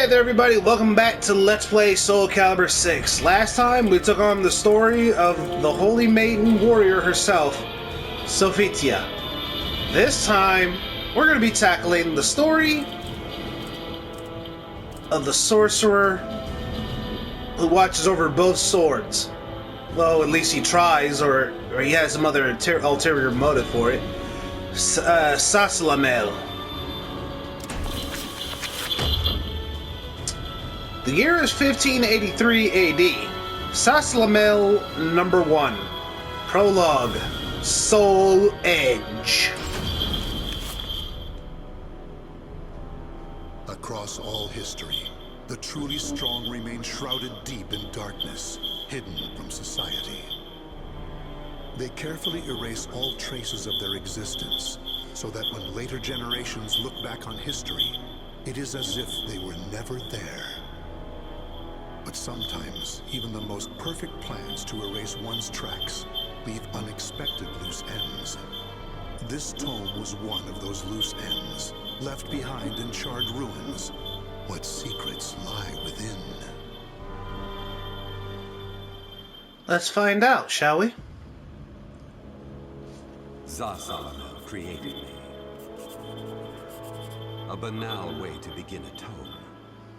Hey there everybody, welcome back to Let's Play Soul Calibur 6. Last time we took on the story of the Holy Maiden Warrior herself, Sophitia. This time, we're going to be tackling the story of the sorcerer who watches over both swords. Well, at least he tries, or he has some other ulterior motive for it. Zasalamel. The year is 1583 AD. Zasalamel number 1. Prologue. Soul Edge. Across all history, the truly strong remain shrouded deep in darkness, hidden from society. They carefully erase all traces of their existence, so that when later generations look back on history, it is as if they were never there. But sometimes, even the most perfect plans to erase one's tracks leave unexpected loose ends. This tome was one of those loose ends, left behind in charred ruins. What secrets lie within? Let's find out, shall we? Zasalamel created me. A banal way to begin a tome.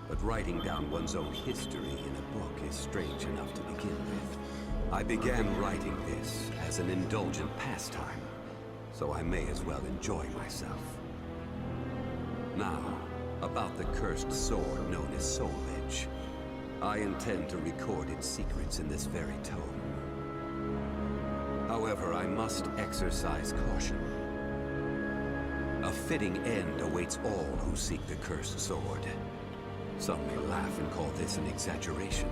But writing down one's own history in a book is strange enough to begin with. I began writing this as an indulgent pastime, so I may as well enjoy myself. Now, about the cursed sword known as Soul Edge. I intend to record its secrets in this very tome. However, I must exercise caution. A fitting end awaits all who seek the cursed sword. Some may laugh and call this an exaggeration.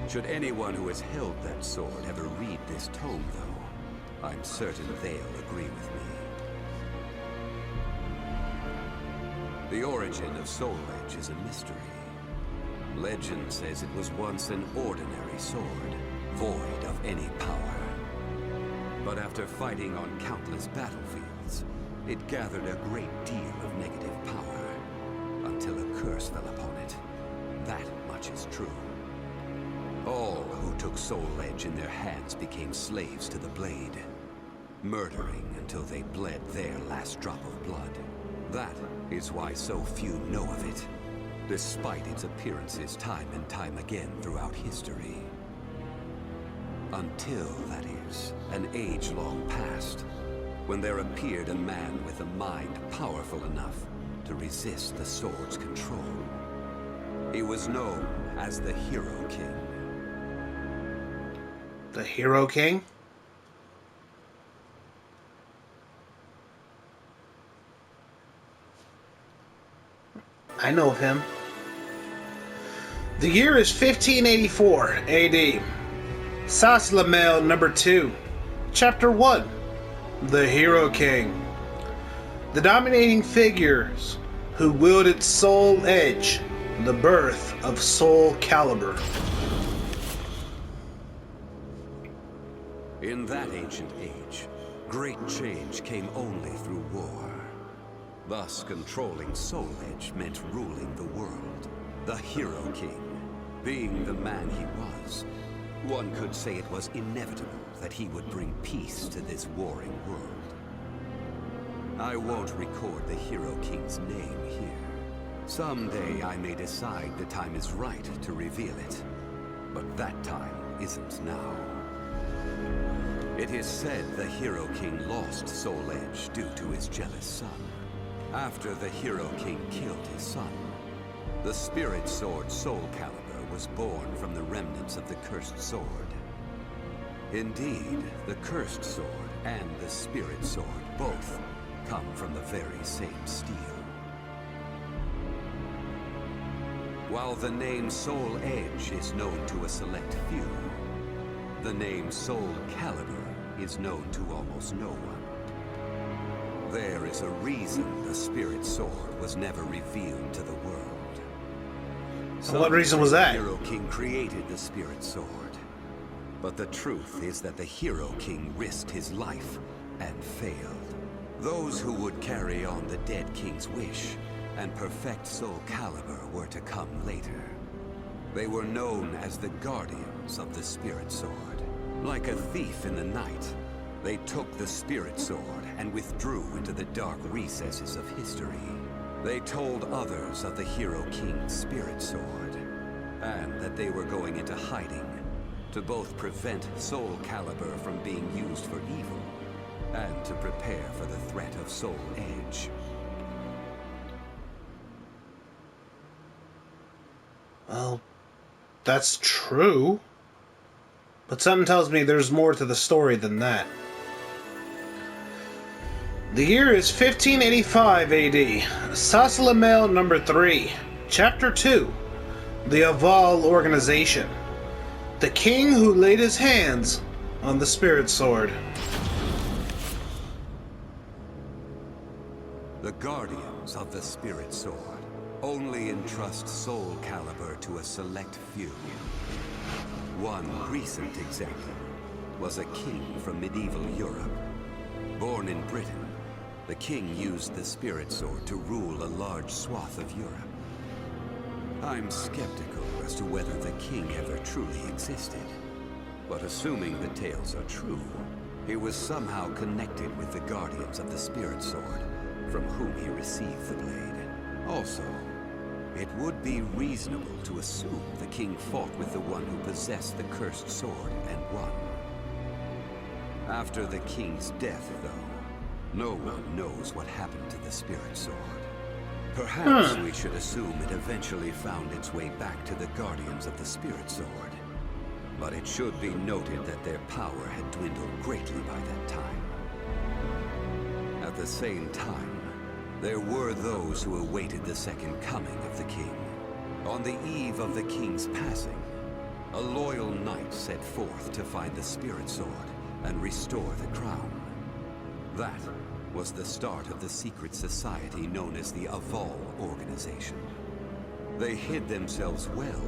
Should anyone who has held that sword ever read this tome, though, I'm certain they'll agree with me. The origin of Soul Edge is a mystery. Legend says it was once an ordinary sword, void of any power. But after fighting on countless battlefields, it gathered a great deal of negative power. Until a curse fell upon it. That much is true. All who took Soul Edge in their hands became slaves to the blade, murdering until they bled their last drop of blood. That is why so few know of it, despite its appearances time and time again throughout history. Until, that is, an age-long past, when there appeared a man with a mind powerful enough to resist the sword's control. He was known as the Hero King. The Hero King? I know of him. The year is 1584 AD. Zasalamel number 2. Chapter 1. The Hero King. The dominating figures who wielded Soul Edge, the birth of Soul Calibur. In that ancient age, great change came only through war. Thus, controlling Soul Edge meant ruling the world. The Hero King, being the man he was, one could say it was inevitable that he would bring peace to this warring world. I won't record the Hero King's name here. Someday I may decide the time is right to reveal it, but that time isn't now. It is said the Hero King lost Soul Edge due to his jealous son. After the Hero King killed his son, the spirit sword Soul Calibur was born from the remnants of the cursed sword. Indeed, the cursed sword and the spirit sword both come from the very same steel. While the name Soul Edge is known to a select few, the name Soul Calibur is known to almost no one. There is a reason the spirit sword was never revealed to the world. What reason was that? The Hero King created the spirit sword, but the truth is that the Hero King risked his life and failed. Those who would carry on the dead king's wish and perfect Soul Calibur were to come later. They were known as the Guardians of the Spirit Sword. Like a thief in the night, they took the Spirit Sword and withdrew into the dark recesses of history. They told others of the Hero King's Spirit Sword, and that they were going into hiding to both prevent Soul Calibur from being used for evil, and to prepare for the threat of Soul Edge. Well, that's true. But something tells me there's more to the story than that. The year is 1585 AD. Zasalamel number 3. Chapter 2. The Aval Organization. The king who laid his hands on the Spirit Sword. The Guardians of the Spirit Sword only entrust Soul Calibur to a select few. One recent example was a king from medieval Europe. Born in Britain, the king used the Spirit Sword to rule a large swath of Europe. I'm skeptical as to whether the king ever truly existed, but assuming the tales are true, he was somehow connected with the Guardians of the Spirit Sword, from whom he received the blade. Also, it would be reasonable to assume the king fought with the one who possessed the cursed sword and won. After the king's death, though, no one knows what happened to the Spirit Sword. Perhaps we should assume it eventually found its way back to the Guardians of the Spirit Sword. But it should be noted that their power had dwindled greatly by that time. At the same time, there were those who awaited the second coming of the king. On the eve of the king's passing, a loyal knight set forth to find the Spirit Sword and restore the crown. That was the start of the secret society known as the Aval Organization. They hid themselves well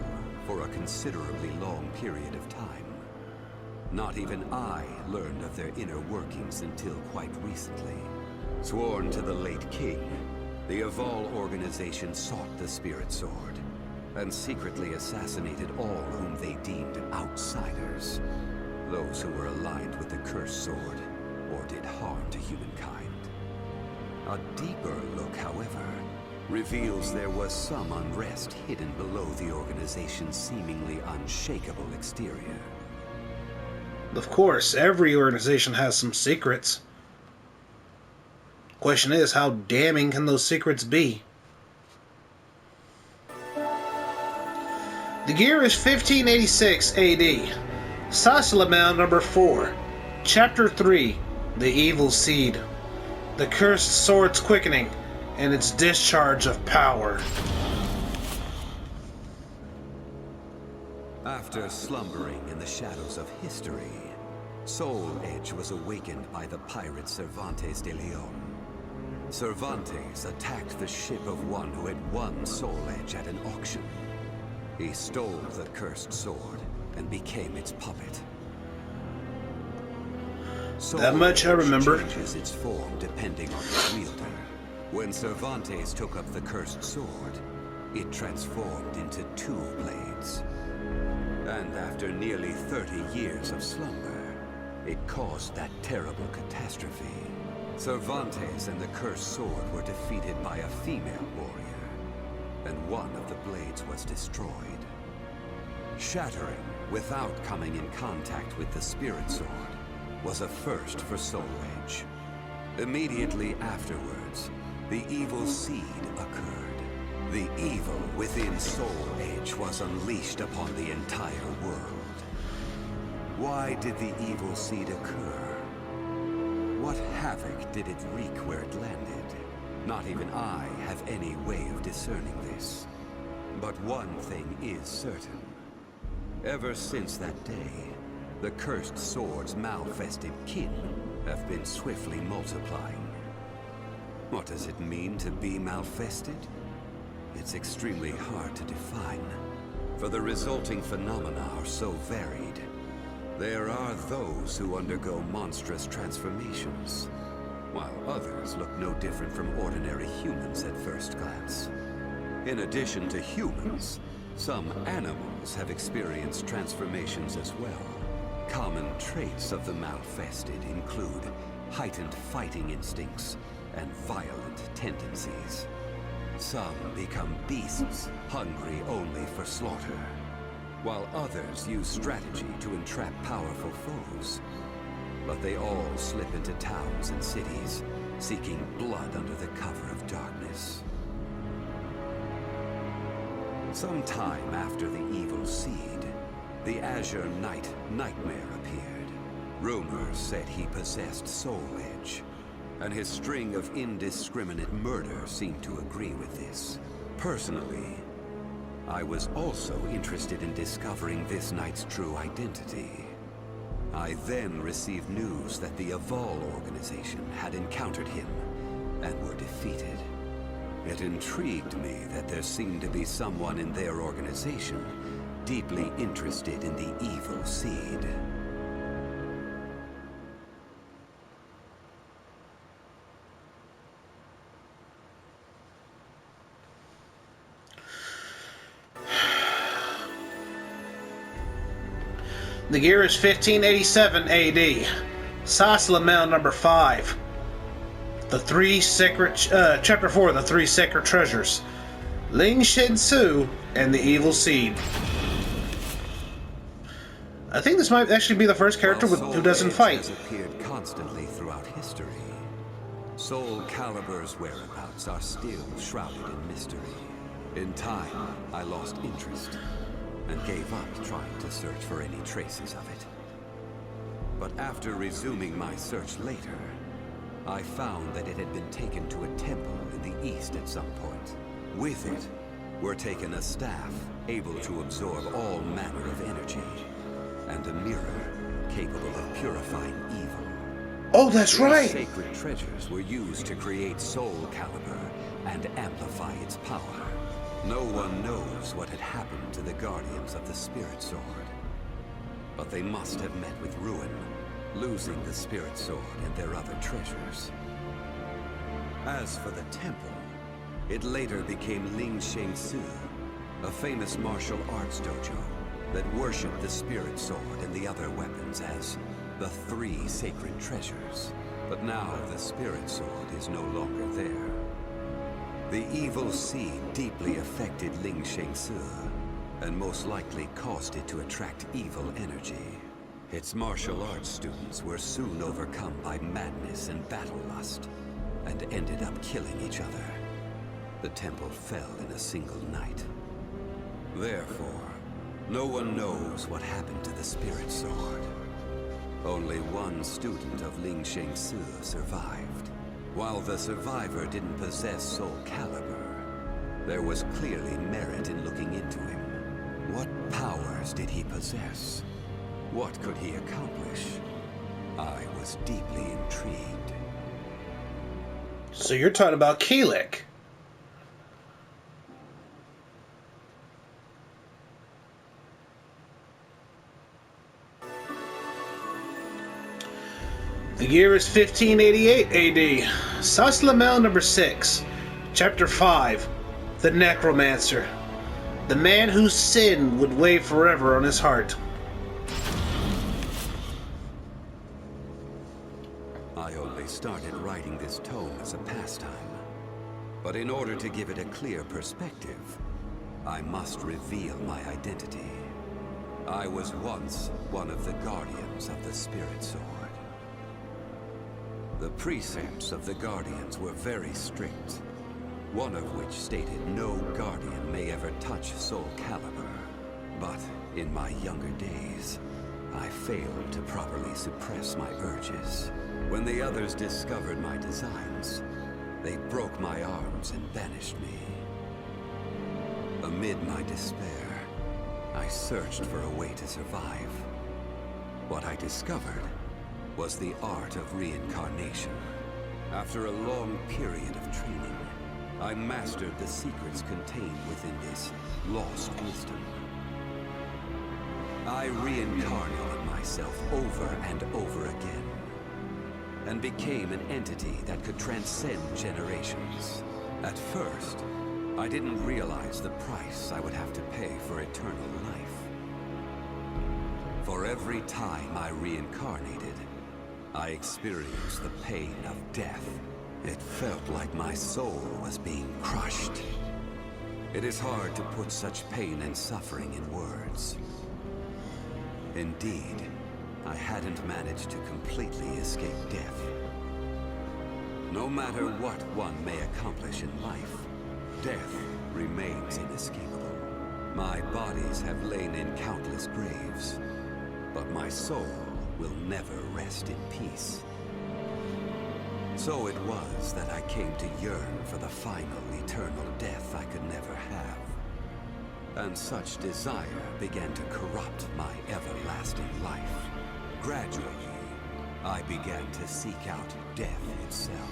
for a considerably long period of time. Not even I learned of their inner workings until quite recently. Sworn to the late king, the Aval Organization sought the Spirit Sword, and secretly assassinated all whom they deemed outsiders. Those who were aligned with the Cursed Sword, or did harm to humankind. A deeper look, however, reveals there was some unrest hidden below the organization's seemingly unshakable exterior. Of course, every organization has some secrets. Question is, how damning can those secrets be? The year is 1586 AD. Zasalamel number 4. Chapter 3. The Evil Seed. The Cursed Sword's Quickening and its discharge of power. After slumbering in the shadows of history, Soul Edge was awakened by the pirate Cervantes de Leon. Cervantes attacked the ship of one who had won Soul Edge at an auction. He stole the cursed sword and became its puppet. Soul That much I remember. changes its form depending on its wielder. When Cervantes took up the cursed sword, it transformed into 2 blades. And after nearly 30 years of slumber, it caused that terrible catastrophe. Cervantes and the cursed sword were defeated by a female warrior, and one of the blades was destroyed. Shattering without coming in contact with the Spirit Sword was a first for Soul Edge. Immediately afterwards, the evil seed occurred. The evil within Soul Edge was unleashed upon the entire world. Why did the evil seed occur? What havoc did it wreak where it landed? Not even I have any way of discerning this. But one thing is certain. Ever since that day, the cursed sword's malfested kin have been swiftly multiplying. What does it mean to be malfested? It's extremely hard to define, for the resulting phenomena are so varied. There are those who undergo monstrous transformations, while others look no different from ordinary humans at first glance. In addition to humans, some animals have experienced transformations as well. Common traits of the Malfested include heightened fighting instincts and violent tendencies. Some become beasts, hungry only for slaughter, while others use strategy to entrap powerful foes. But they all slip into towns and cities, seeking blood under the cover of darkness. Sometime after the evil seed, the Azure Knight Nightmare appeared. Rumors said he possessed Soul Edge, and his string of indiscriminate murder seemed to agree with this. Personally, I was also interested in discovering this knight's true identity. I then received news that the Aval Organization had encountered him and were defeated. It intrigued me that there seemed to be someone in their organization deeply interested in the evil seed. The year is 1587 AD. Zasalamel number 5. The three sacred, chapter 4, the three sacred treasures. Ling Shin-Su and the evil seed. I think this might actually be the first character who doesn't fight. Has appeared constantly throughout history. Soul Calibur's whereabouts are still shrouded in mystery. In time, I lost interest and gave up trying to search for any traces of it. But after resuming my search later, I found that it had been taken to a temple in the east at some point. With it were taken a staff able to absorb all manner of energy, and a mirror capable of purifying evil. Oh, that's right! These sacred treasures were used to create Soul Calibur and amplify its power. No one knows what had happened to the Guardians of the Spirit Sword, but they must have met with ruin, losing the Spirit Sword and their other treasures. As for the temple, it later became Ling Shin-Su, a famous martial arts dojo that worshipped the Spirit Sword and the other weapons as the three sacred treasures. But now the Spirit Sword is no longer there. The evil seed deeply affected Ling Shin-Su, and most likely caused it to attract evil energy. Its martial arts students were soon overcome by madness and battle lust, and ended up killing each other. The temple fell in a single night. Therefore, no one knows what happened to the Spirit Sword. Only one student of Ling Shin-Su survived. While the survivor didn't possess Soul Calibur, there was clearly merit in looking into him. What powers did he possess? What could he accomplish? I was deeply intrigued. So you're talking about Keelik. The year is 1588 AD. Zasalamel number 6. Chapter 5. The Necromancer. The man whose sin would weigh forever on his heart. I only started writing this tome as a pastime. But in order to give it a clear perspective, I must reveal my identity. I was once one of the Guardians of the Spirit Sword. The precepts of the Guardians were very strict, one of which stated no Guardian may ever touch Soul Calibur. But in my younger days, I failed to properly suppress my urges. When the others discovered my designs, they broke my arms and banished me. Amid my despair, I searched for a way to survive. What I discovered was the art of reincarnation. After a long period of training, I mastered the secrets contained within this lost wisdom. I reincarnated myself over and over again. and became an entity that could transcend generations. At first, I didn't realize the price I would have to pay for eternal life. For every time I reincarnated, I experienced the pain of death. It felt like my soul was being crushed. It is hard to put such pain and suffering in words. Indeed, I hadn't managed to completely escape death. No matter what one may accomplish in life, death remains inescapable. My bodies have lain in countless graves, but my soul will never rest in peace. So it was that I came to yearn for the final eternal death I could never have. And such desire began to corrupt my everlasting life. Gradually, I began to seek out death itself.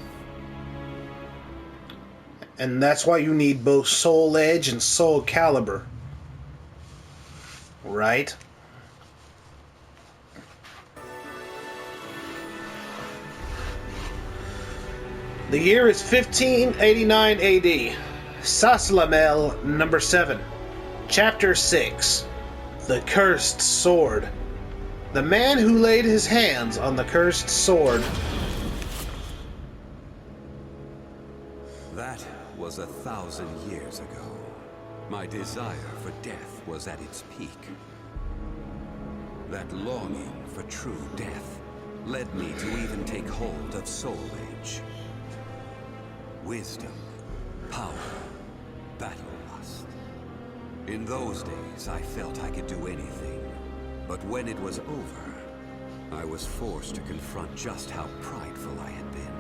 And that's why you need both Soul Edge and Soul Calibur. Right? The year is 1589 AD. Zasalamel number 7. Chapter 6. The Cursed Sword. The man who laid his hands on the cursed sword. That was 1,000 years ago. My desire for death was at its peak. That longing for true death led me to even take hold of Soul Edge. Wisdom, power, battle lust. In those days, I felt I could do anything. But when it was over, I was forced to confront just how prideful I had been.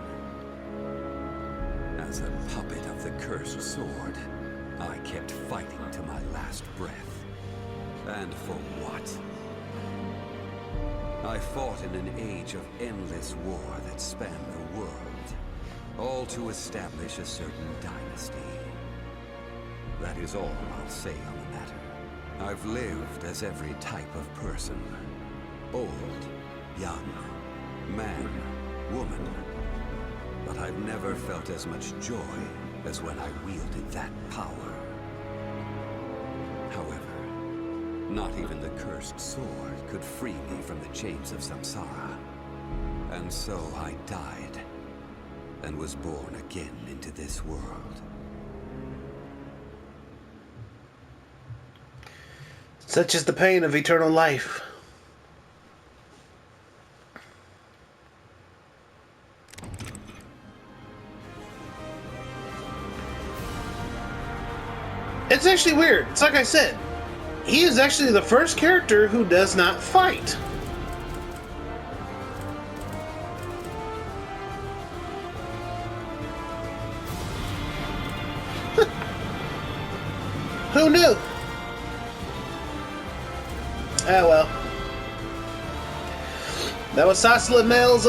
As a puppet of the cursed sword, I kept fighting to my last breath. And for what? I fought in an age of endless war that spanned the world, all to establish a certain dynasty. That is all I'll say on the matter. I've lived as every type of person. Old, young, man, woman. But I've never felt as much joy as when I wielded that power. However, not even the cursed sword could free me from the chains of samsara. And so I died, and was born again into this world. Such is the pain of eternal life. It's actually weird. It's like I said, he is actually the first character who does not fight. Who knew? Ah, well. That was Zasalamel's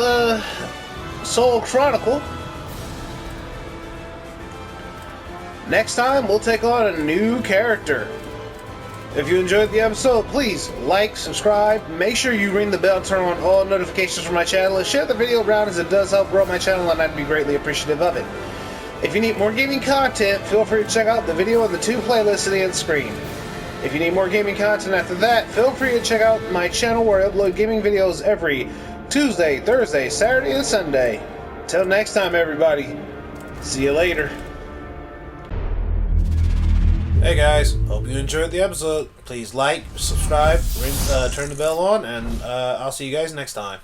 Soul Chronicle. Next time, we'll take on a new character. If you enjoyed the episode, please like, subscribe, make sure you ring the bell, turn on all notifications for my channel, and share the video around as it does help grow my channel, and I'd be greatly appreciative of it. If you need more gaming content, feel free to check out the video and the 2 playlists at the end screen. If you need more gaming content after that, feel free to check out my channel where I upload gaming videos every Tuesday, Thursday, Saturday, and Sunday. Till next time, everybody. See you later. Hey guys, hope you enjoyed the episode. Please like, subscribe, turn the bell on, and I'll see you guys next time.